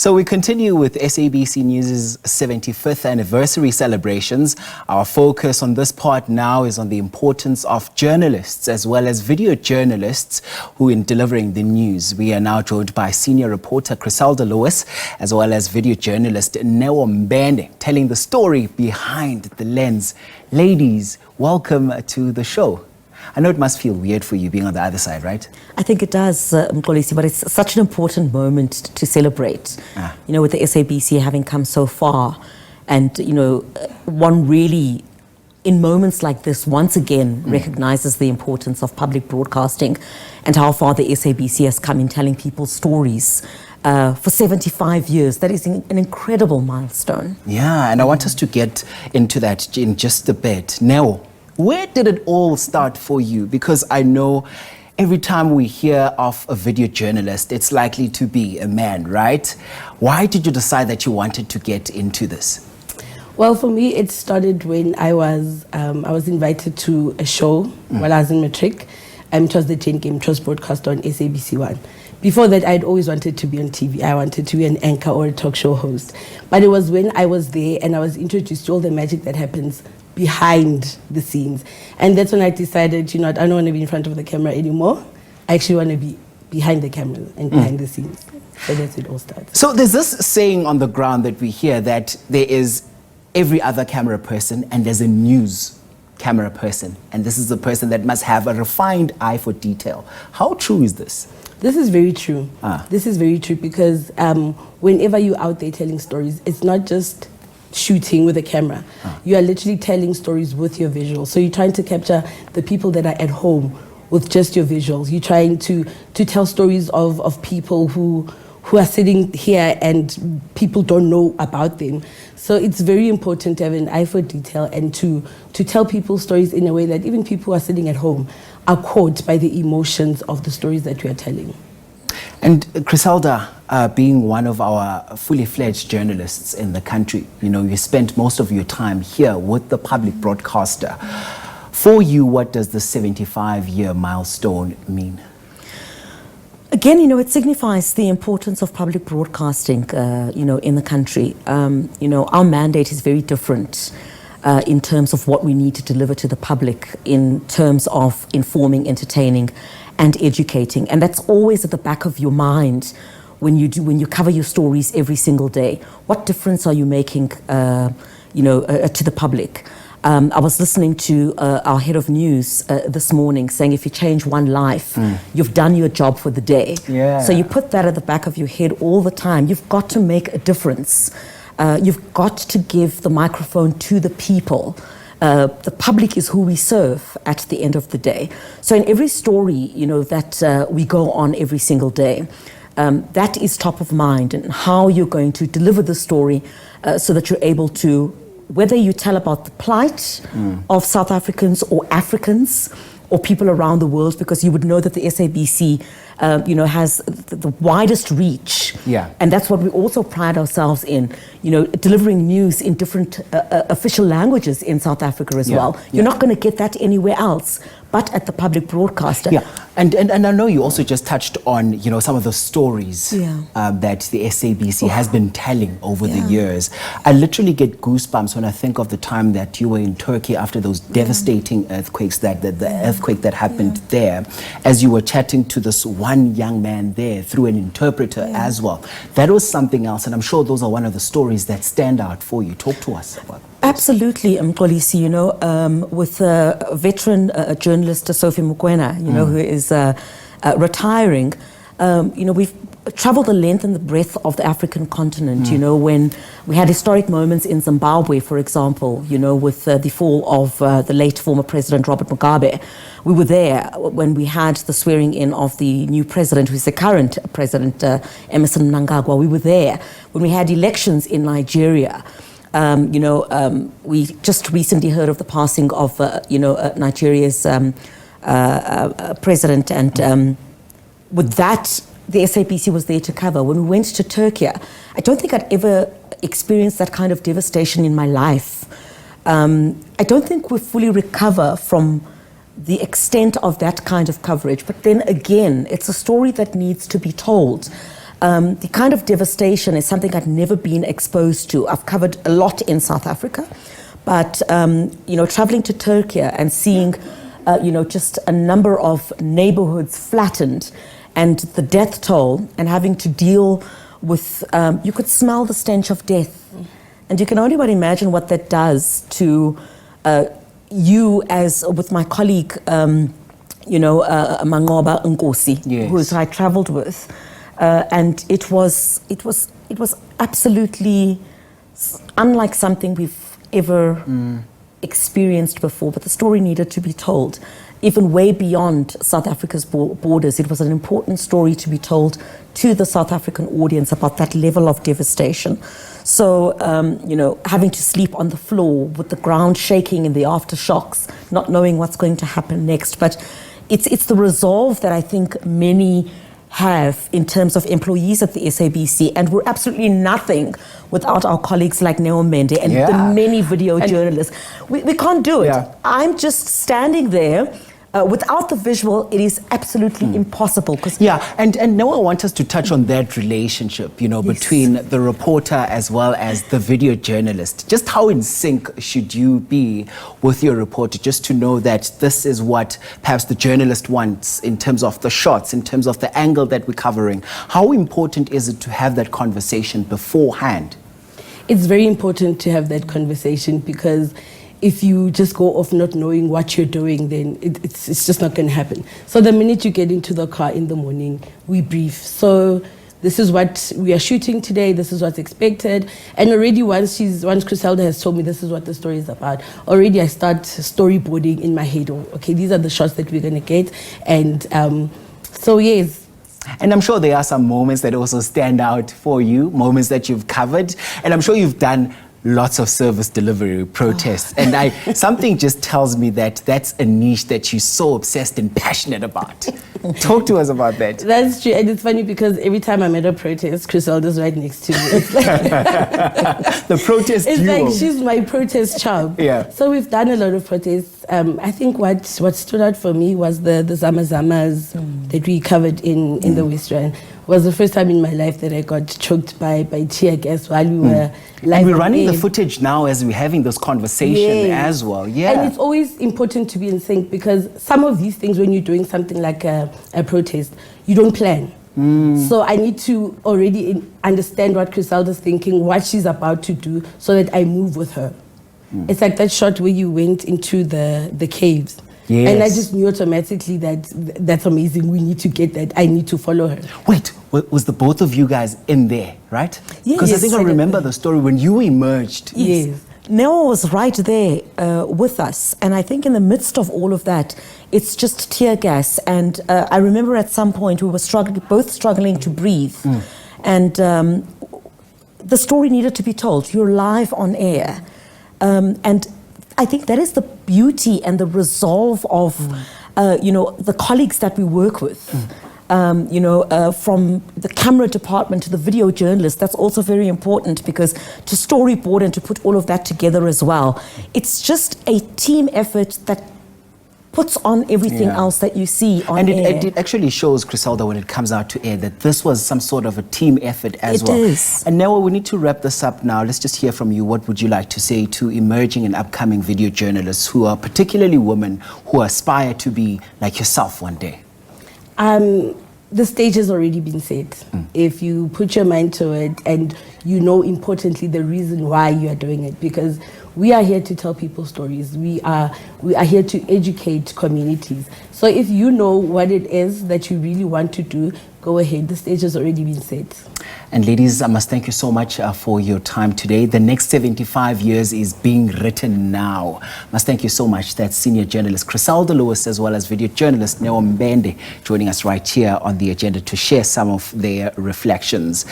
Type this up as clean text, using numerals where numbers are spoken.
So we continue with SABC News' 75th anniversary celebrations. Our focus on this part now is on the importance of journalists as well as video journalists who in delivering the news. We are now joined by senior reporter Chriselda Lewis as well as video journalist Neo Mbende telling the story behind the lens. Ladies, welcome to the show. I know it must feel weird for you being on the other side, right? I think it does, Mkolisi, but it's such an important moment to celebrate. You know, with the SABC having come so far, and, you know, one really, in moments like this, once again recognizes the importance of public broadcasting and how far the SABC has come in telling people stories. For 75 years. That is an incredible milestone. Yeah, and I want us to get into that in just a bit. Now, where did it all start for you? Because I know every time we hear of a video journalist, it's likely to be a man, right? Why did you decide that you wanted to get into this? Well, for me, it started when I was invited to a show while I was in matric. It was the 10 game, it was broadcast on SABC 1. Before that, I'd always wanted to be on TV. I wanted to be an anchor or a talk show host. But it was when I was there and I was introduced to all the magic that happens behind the scenes. And that's when I decided, you know, I don't want to be in front of the camera anymore. I actually want to be behind the camera and behind the scenes. So that's it all started. So there's this saying on the ground that we hear that there is every other camera person and there's a news camera person. And this is a person that must have a refined eye for detail. How true is this? This is very true. This is very true because whenever you're out there telling stories, it's not just shooting with a camera. You are literally telling stories with your visuals. So you're trying to capture the people that are at home with just your visuals. You're trying to tell stories of people who are sitting here and people don't know about them. So it's very important to have an eye for detail and to tell people stories in a way that even people who are sitting at home are caught by the emotions of the stories that we are telling. And Chriselda, being one of our fully fledged journalists in the country, you know, you spent most of your time here with the public broadcaster. For you, what does the 75-year milestone mean? Again, you know, it signifies the importance of public broadcasting, you know, in the country. You know, our mandate is very different in terms of what we need to deliver to the public in terms of informing, entertaining, and educating. And that's always at the back of your mind when you cover your stories every single day. What difference are you making, you know, to the public? I was listening to our head of news this morning saying if you change one life, you've done your job for the day. Yeah. So you put that at the back of your head all the time. You've got to make a difference. You've got to give the microphone to the people. The public is who we serve at the end of the day. So in every story, you know, that we go on every single day, that is top of mind, and how you're going to deliver the story so that you're able to, whether you tell about the plight of South Africans or Africans or people around the world, because you would know that the SABC you know, has the widest reach. Yeah. And that's what we also pride ourselves in, you know, delivering news in different official languages in South Africa as well. You're not going to get that anywhere else but at the public broadcaster. Yeah, and I know you also just touched on, you know, some of the stories that the SABC has been telling over the years. I literally get goosebumps when I think of the time that you were in Turkey after those devastating earthquakes, the earthquake that happened there, as you were chatting to this one young man there through an interpreter as well. That was something else, and I'm sure those are one of the stories that stand out for you. Talk to us about that. Absolutely, Mkolisi, you know, with veteran journalist Sophie Mukwena, you know, who is retiring, you know, we've traveled the length and the breadth of the African continent, you know, when we had historic moments in Zimbabwe, for example, you know, with the fall of the late former President Robert Mugabe. We were there when we had the swearing in of the new president, who is the current president, Emerson Mnangagwa. We were there when we had elections in Nigeria. You know, we just recently heard of the passing of, you know, Nigeria's president, and with that, the SABC was there to cover. When we went to Turkey, I don't think I'd ever experienced that kind of devastation in my life. I don't think we fully recover from the extent of that kind of coverage, but then again, it's a story that needs to be told. The kind of devastation is something I'd never been exposed to. I've covered a lot in South Africa, but traveling to Turkey and seeing just a number of neighborhoods flattened and the death toll, and having to deal with, you could smell the stench of death. And you can only but imagine what that does to you, as with my colleague, Mangoba Nkosi, yes, who I traveled with. And it was absolutely unlike something we've ever experienced before, but the story needed to be told. Even way beyond South Africa's borders, it was an important story to be told to the South African audience about that level of devastation. So, having to sleep on the floor with the ground shaking in the aftershocks, not knowing what's going to happen next. But it's the resolve that I think many have in terms of employees at the SABC, and we're absolutely nothing without our colleagues like Neo Mbende and the many video journalists. We can't do it. Yeah. I'm just standing there. Without the visual, it is absolutely impossible. And now I want us to touch on that relationship, between the reporter as well as the video journalist. Just how in sync should you be with your reporter, just to know that this is what perhaps the journalist wants in terms of the shots, in terms of the angle that we're covering. How important is it to have that conversation beforehand? It's very important to have that conversation, because if you just go off not knowing what you're doing, then it's just not going to happen. So the minute you get into the car in the morning, we brief. So this is what we are shooting today, this is what's expected. And already once Chriselda has told me this is what the story is about, already I start storyboarding in my head. Okay, these are the shots that we're going to get. And so yes. And I'm sure there are some moments that also stand out for you, moments that you've covered. And I'm sure you've done lots of service delivery protests. And something just tells me that that's a niche that you're so obsessed and passionate about. Talk to us about that. That's true. And it's funny because every time I'm at a protest, Chriselda's right next to me. It's like the protest it's duo. like she's my protest child. Yeah. So we've done a lot of protests. I think what stood out for me was the Zamazamas that we covered in the West Rand. It was the first time in my life that I got choked by tear gas while we were live. And we're running the footage now as we're having this conversation as well. Yeah. And it's always important to be in sync, because some of these things, when you're doing something like a protest, you don't plan. So I need to already understand what Chriselda's thinking, what she's about to do, so that I move with her. It's like that shot where you went into the caves. Yes. And I just knew automatically that that's amazing. We need to get that. I need to follow her. Wait, was the both of you guys in there, right? Yes. Because I think I remember the story when you emerged. Yes. Neo was right there with us. And I think in the midst of all of that, it's just tear gas. And I remember at some point we were both struggling to breathe. And the story needed to be told. You're live on air. And I think that is the beauty and the resolve of, the colleagues that we work with. From the camera department to the video journalist. That's also very important, because to storyboard and to put all of that together as well, it's just a team effort that puts on everything else that you see on air. And it actually shows, Chriselda, when it comes out to air, that this was some sort of a team effort as well. It is. And now we need to wrap this up now. Let's just hear from you. What would you like to say to emerging and upcoming video journalists who are particularly women who aspire to be like yourself one day? The stage has already been set. If you put your mind to it, and you know, importantly, the reason why you are doing it, because we are here to tell people stories. We are here to educate communities. So if you know what it is that you really want to do, go ahead. The stage has already been set. And ladies, I must thank you so much for your time today. The next 75 years is being written now. I must thank you so much. That's senior journalist Chriselda Lewis, as well as video journalist Neo Mbende, joining us right here on the agenda to share some of their reflections.